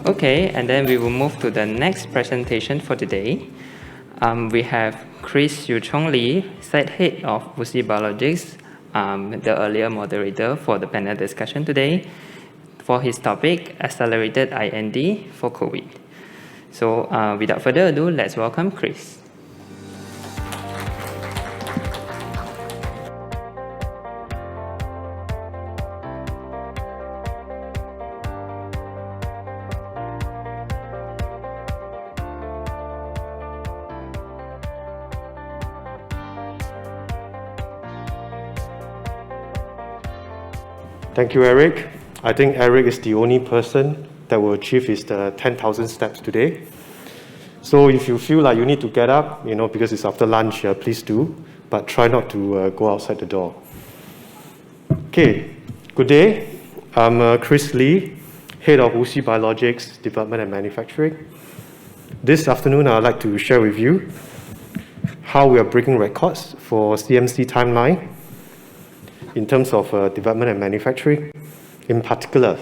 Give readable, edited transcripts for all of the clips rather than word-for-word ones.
Okay, and then we will move to the next presentation for today. We have Chong Lee, Site Head of WuXi Biologics, the earlier moderator for the panel discussion today, for his topic, Accelerated IND for COVID. So without further ado, let's welcome Chris. Thank you, Eric. I think Eric is the only person that will achieve his 10,000 steps today. So if you feel like you need to get up, because it's after lunch, please do, but try not to go outside the door. Okay, good day. I'm Chris Lee, Head of WuXi Biologics Development and Manufacturing. This afternoon, I'd like to share with you how we are breaking records for CMC timeline in terms of development and manufacturing. In particular,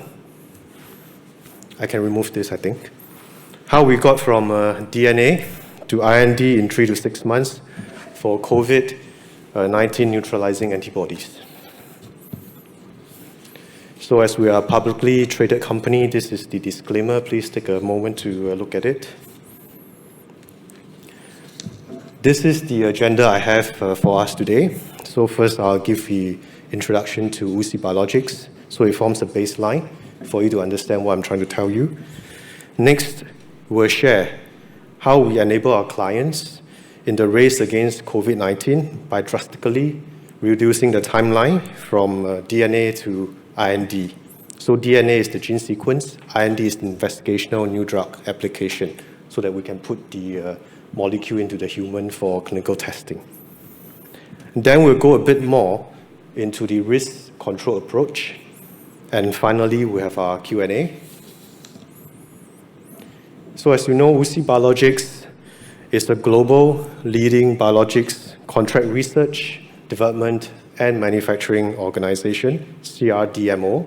I can remove this, I think. How we got from DNA to IND in 3 to 6 months for COVID-19 neutralizing antibodies. So as we are a publicly traded company, this is the disclaimer. Please take a moment to look at it. This is the agenda I have for us today. So first, I'll give the introduction to WuXi Biologics, so it forms a baseline for you to understand what I'm trying to tell you. Next, we'll share how we enable our clients in the race against COVID-19 by drastically reducing the timeline from DNA to IND. So DNA is the gene sequence, IND is the investigational new drug application, so that we can put the molecule into the human for clinical testing. And then we'll go a bit more into the risk control approach. And finally, we have our Q&A. So as you know, WuXi Biologics is a global leading biologics contract research, development, and manufacturing organization, CRDMO.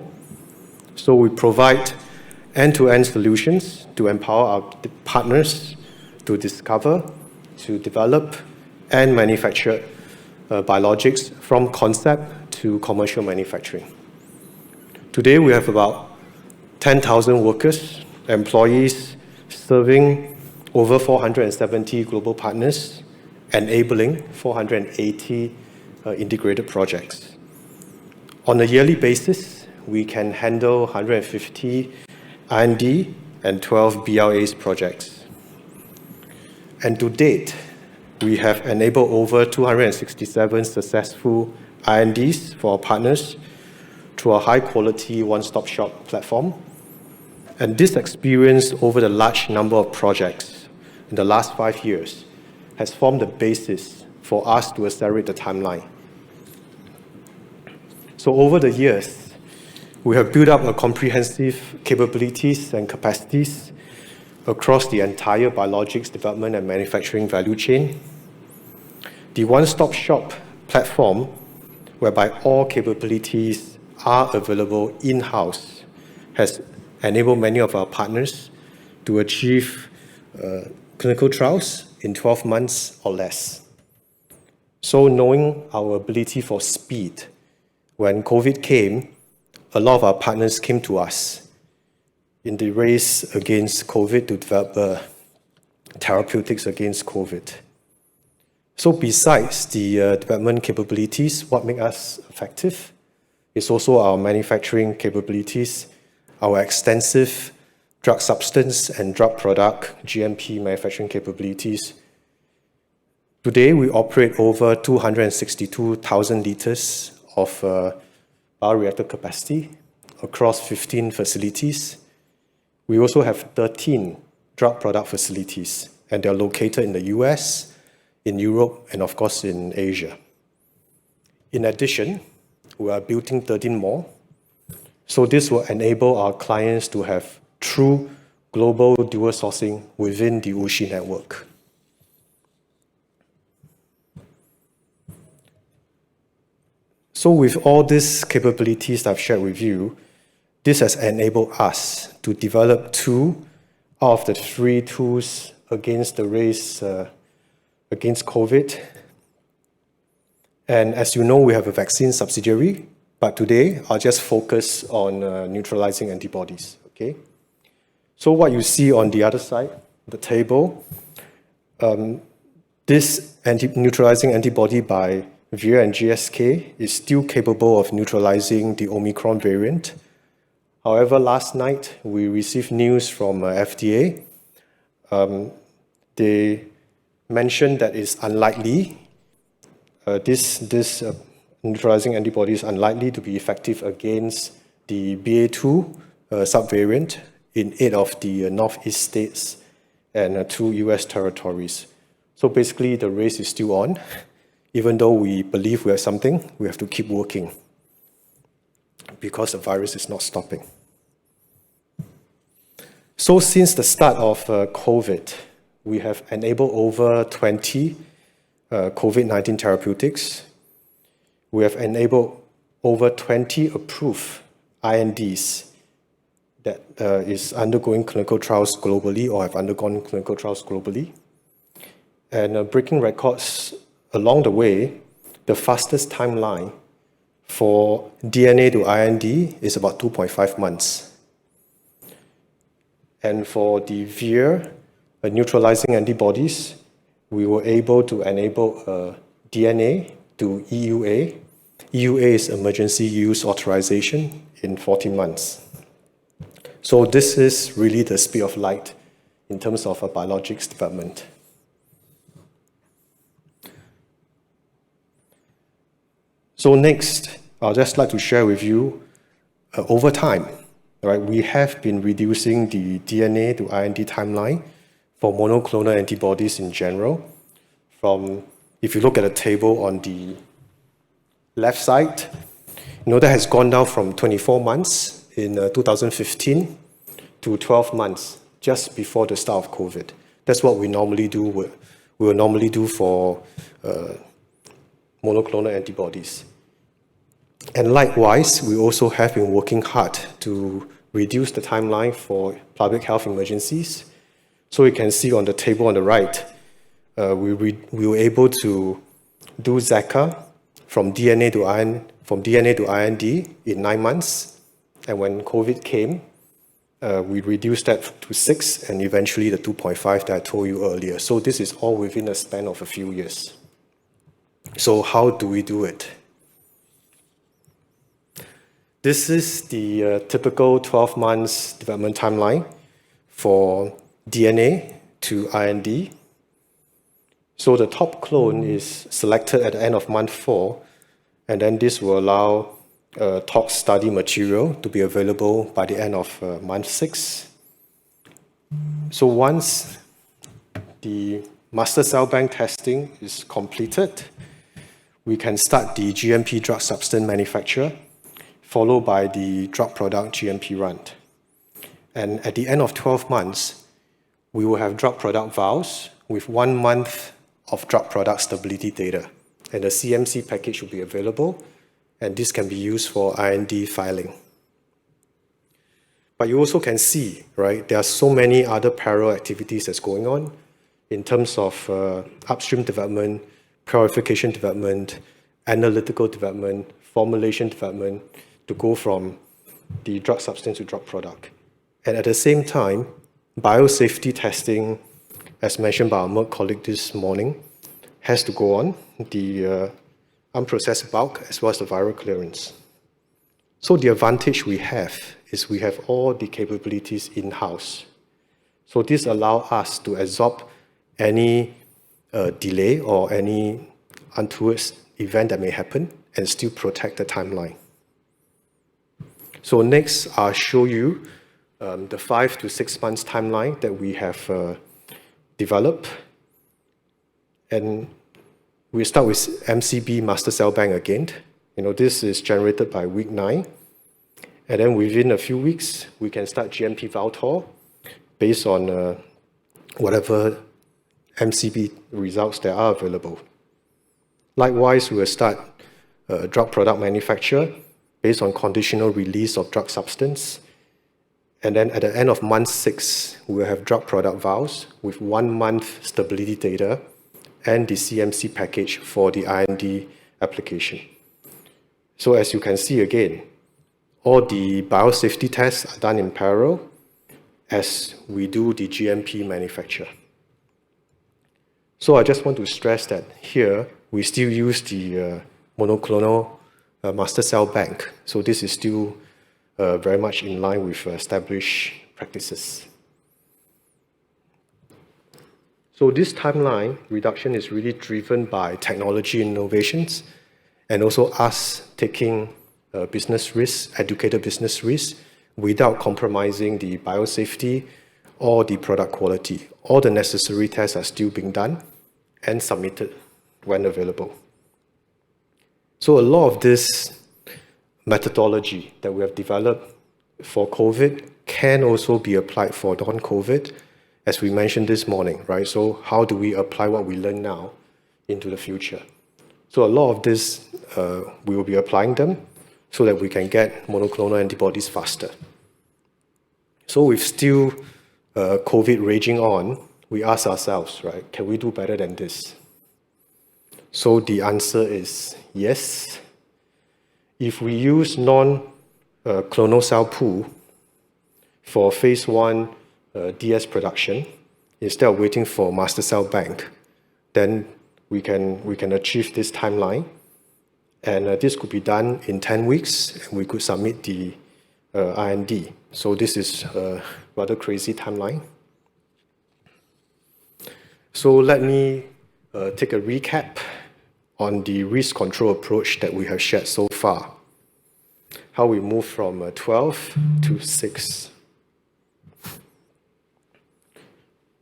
So we provide end-to-end solutions to empower our partners to discover, to develop, and manufacture biologics from concept to commercial manufacturing. Today, we have about 10,000 workers, employees, serving over 470 global partners, enabling 480 integrated projects. On a yearly basis, we can handle 150 IND and 12 BLAs projects. And to date, we have enabled over 267 successful INDs for our partners through a high-quality one-stop shop platform. And this experience over the large number of projects in the last 5 years has formed the basis for us to accelerate the timeline. So over the years, we have built up a comprehensive capabilities and capacities across the entire biologics development and manufacturing value chain. The one-stop shop platform, whereby all capabilities are available in-house, has enabled many of our partners to achieve clinical trials in 12 months or less. So knowing our ability for speed, when COVID came, a lot of our partners came to us in the race against COVID to develop therapeutics against COVID. So besides the development capabilities, what makes us effective is also our manufacturing capabilities, our extensive drug substance and drug product GMP manufacturing capabilities. Today, we operate over 262,000 liters of bioreactor capacity across 15 facilities. We also have 13 drug product facilities, and they're located in the US, in Europe, and of course in Asia. In addition, we are building 13 more. So this will enable our clients to have true global dual sourcing within the WuXi network. So with all these capabilities I've shared with you, this has enabled us to develop 2 out of the 3 tools against the race against COVID. And as you know, we have a vaccine subsidiary, but today I'll just focus on neutralizing antibodies, okay? So what you see on the other side, the table, this neutralizing antibody by Vir and GSK is still capable of neutralizing the Omicron variant. However, last night we received news from FDA. They mentioned that it's unlikely, this neutralizing antibody is unlikely to be effective against the BA2 subvariant in 8 of the Northeast states and 2 US territories. So basically, the race is still on. Even though we believe we have something, we have to keep working because the virus is not stopping. So since the start of COVID, we have enabled over 20 COVID-19 therapeutics. We have enabled over 20 approved INDs that is undergoing clinical trials globally or have undergone clinical trials globally. And breaking records along the way, the fastest timeline for DNA to IND is about 2.5 months. And for the Vir neutralizing antibodies, we were able to enable DNA to EUA. EUA is emergency use authorization in 14 months. So this is really the speed of light in terms of biologics development. So next, I'd just like to share with you, over time, right, we have been reducing the DNA to IND timeline for monoclonal antibodies in general. From, if you look at the table on the left side, that has gone down from 24 months in 2015 to 12 months just before the start of COVID. That's what we normally do. We will normally do for monoclonal antibodies. And likewise, we also have been working hard to reduce the timeline for public health emergencies. So you can see on the table on the right, we were able to do ZACA from DNA to IND in 9 months. And when COVID came, we reduced that to 6 and eventually the 2.5 that I told you earlier. So this is all within a span of a few years. So how do we do it? This is the typical 12 months development timeline for DNA to IND. So the top clone is selected at the end of month 4, and then this will allow tox study material to be available by the end of month 6. So once the master cell bank testing is completed, we can start the GMP drug substance manufacture, followed by the drug product GMP run. And at the end of 12 months, we will have drug product vials with 1 month of drug product stability data. And the CMC package will be available, and this can be used for IND filing. But you also can see, right, there are so many other parallel activities that's going on in terms of upstream development, purification development, analytical development, formulation development, to go from the drug substance to drug product. And at the same time, biosafety testing, as mentioned by our Merck colleague this morning, has to go on, the unprocessed bulk as well as the viral clearance. So the advantage we have is we have all the capabilities in-house. So this allows us to absorb any delay or any untoward event that may happen and still protect the timeline. So next, I'll show you the 5 to 6 months timeline that we have developed. And we start with MCB master cell bank again. This is generated by week 9. And then within a few weeks, we can start GMP Valtor based on whatever MCB results that are available. Likewise, we will start drug product manufacture based on conditional release of drug substance. And then at the end of month 6, we will have drug product vials with 1 month stability data and the CMC package for the IND application. So as you can see again, all the biosafety tests are done in parallel as we do the GMP manufacture. So I just want to stress that here, we still use the monoclonal master cell bank. So this is still very much in line with established practices. So this timeline reduction is really driven by technology innovations and also us taking business risks, educated business risks, without compromising the biosafety or the product quality. All the necessary tests are still being done and submitted when available. So a lot of this methodology that we have developed for COVID can also be applied for non-COVID, as we mentioned this morning, right? So how do we apply what we learn now into the future? So a lot of this, we will be applying them so that we can get monoclonal antibodies faster. So with still COVID raging on, we ask ourselves, right, can we do better than this? So the answer is yes. If we use non-clonal cell pool for phase 1 DS production, instead of waiting for master cell bank, then we can achieve this timeline. And this could be done in 10 weeks, and we could submit the IND. So this is a rather crazy timeline. So let me take a recap on the risk control approach that we have shared so far. How we move from 12 to 6.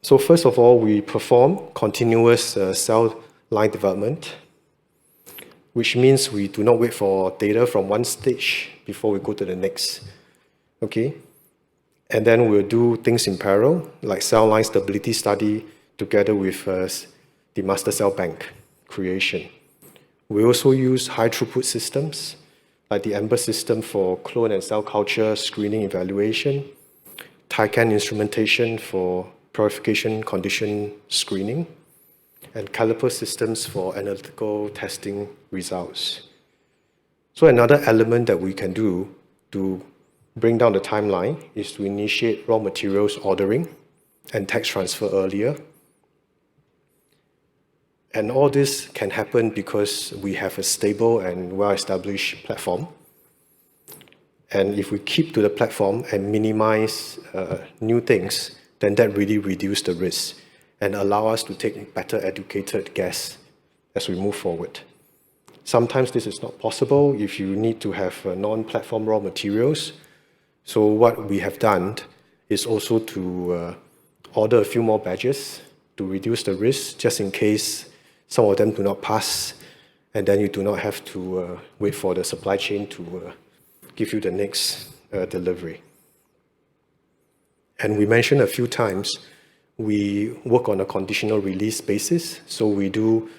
So first of all, we perform continuous cell line development, which means we do not wait for data from one stage before we go to the next. Okay? And then we'll do things in parallel, like cell line stability study together with the master cell bank creation. We also use high throughput systems, like the AMBER system for clone and cell culture screening evaluation, TICAN instrumentation for purification condition screening, and caliper systems for analytical testing results. So another element that we can do to bring down the timeline is to initiate raw materials ordering and tech transfer earlier. And all this can happen because we have a stable and well-established platform. And if we keep to the platform and minimize new things, then that really reduces the risk and allow us to take better educated guess as we move forward. Sometimes this is not possible if you need to have non-platform raw materials. So what we have done is also to order a few more batches to reduce the risk, just in case some of them do not pass, and then you do not have to wait for the supply chain to give you the next delivery. And we mentioned a few times, we work on a conditional release basis. So we do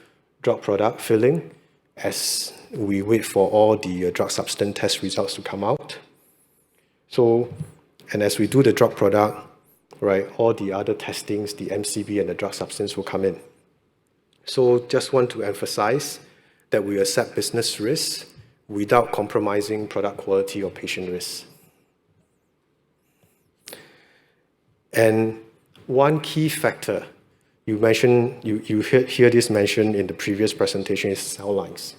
drug product filling as we wait for all the drug substance test results to come out. So, and as we do the drug product, right, all the other testings, the MCB and the drug substance will come in. So just want to emphasize that we accept business risks without compromising product quality or patient risks. And one key factor you mentioned, you hear this mentioned in the previous presentation, is cell lines,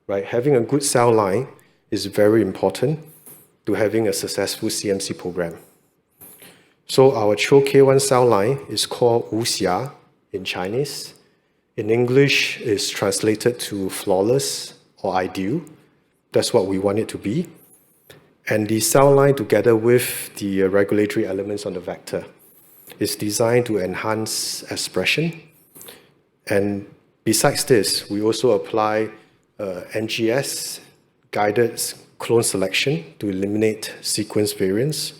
right? Having a good cell line is very important to having a successful CMC program. So our CHO K1 cell line is called WuXi in Chinese. In English, it's translated to flawless or ideal. That's what we want it to be. And the cell line, together with the regulatory elements on the vector, is designed to enhance expression. And besides this, we also apply NGS guided clone selection to eliminate sequence variants.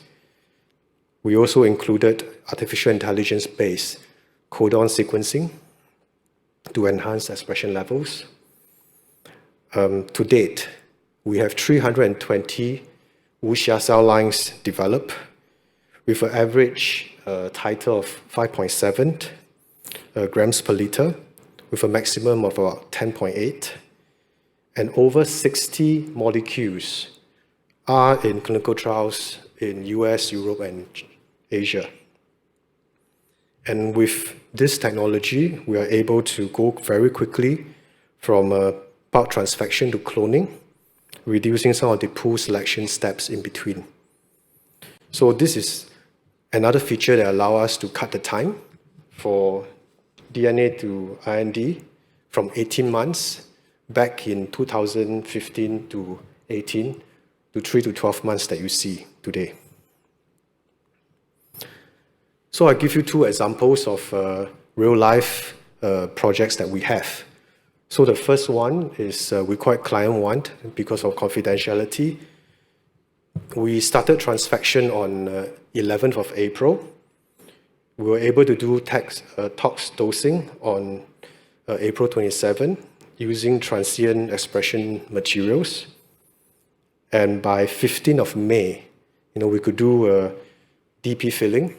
We also included artificial intelligence-based codon sequencing to enhance expression levels. To date, we have 320 WuXi cell lines developed with an average titer of 5.7 grams per liter, with a maximum of about 10.8, and over 60 molecules are in clinical trials in US, Europe, and Asia. And with this technology, we are able to go very quickly from bulk transfection to cloning, reducing some of the pool selection steps in between. So this is another feature that allows us to cut the time for DNA to IND from 18 months back in 2015 to 18 to 3 to 12 months that you see today. So I'll give you two examples of real-life projects that we have. So the first one is we call it client one because of confidentiality. We started Transfection on 11th of April. We were able to do tox dosing on April 27 using transient expression materials. And by 15th of May, we could do DP filling.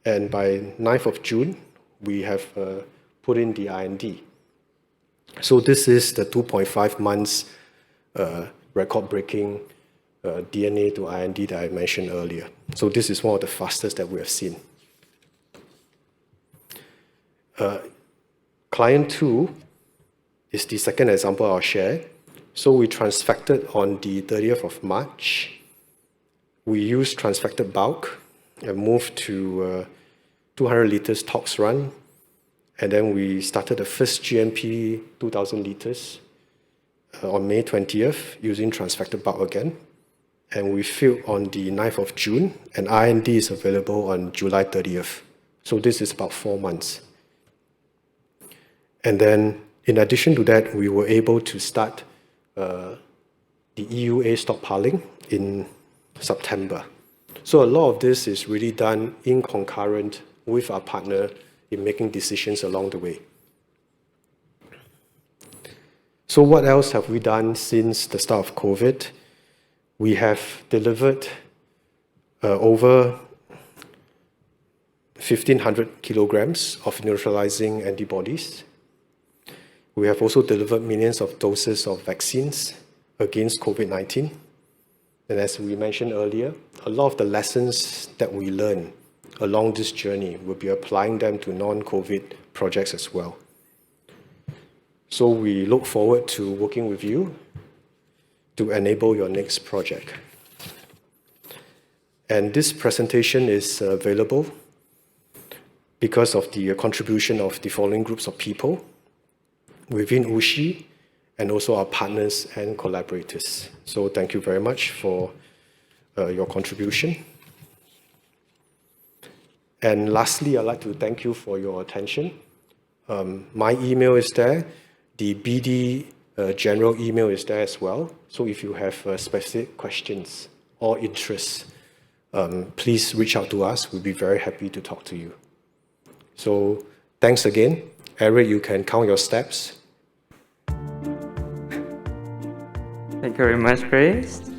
And by 9th of June, we have put in the IND. So this is the 2.5 months record-breaking DNA to IND that I mentioned earlier. So this is one of the fastest that we have seen. Client 2 is the second example I'll share. So we transfected on the 30th of March. We used transfected bulk and moved to 200 liters tox run. And then we started the first GMP 2,000 liters on May 20th using transfected bulk again. And we filled on the 9th of June, and IND is available on July 30th. So this is about 4 months. And then in addition to that, we were able to start the EUA stockpiling in September. So a lot of this is really done in concurrent with our partner in making decisions along the way. So what else have we done since the start of COVID? We have delivered over 1,500 kilograms of neutralizing antibodies. We have also delivered millions of doses of vaccines against COVID-19. And as we mentioned earlier, a lot of the lessons that we learn along this journey, we'll be applying them to non-COVID projects as well. So we look forward to working with you to enable your next project. And this presentation is available because of the contribution of the following groups of people within WuXi and also our partners and collaborators. So thank you very much for your contribution. And lastly, I'd like to thank you for your attention. My email is there. The BD general email is there as well. So if you have specific questions or interests, please reach out to us. We'll be very happy to talk to you. So thanks again. Eric, you can count your steps. Thank you very much, Chris.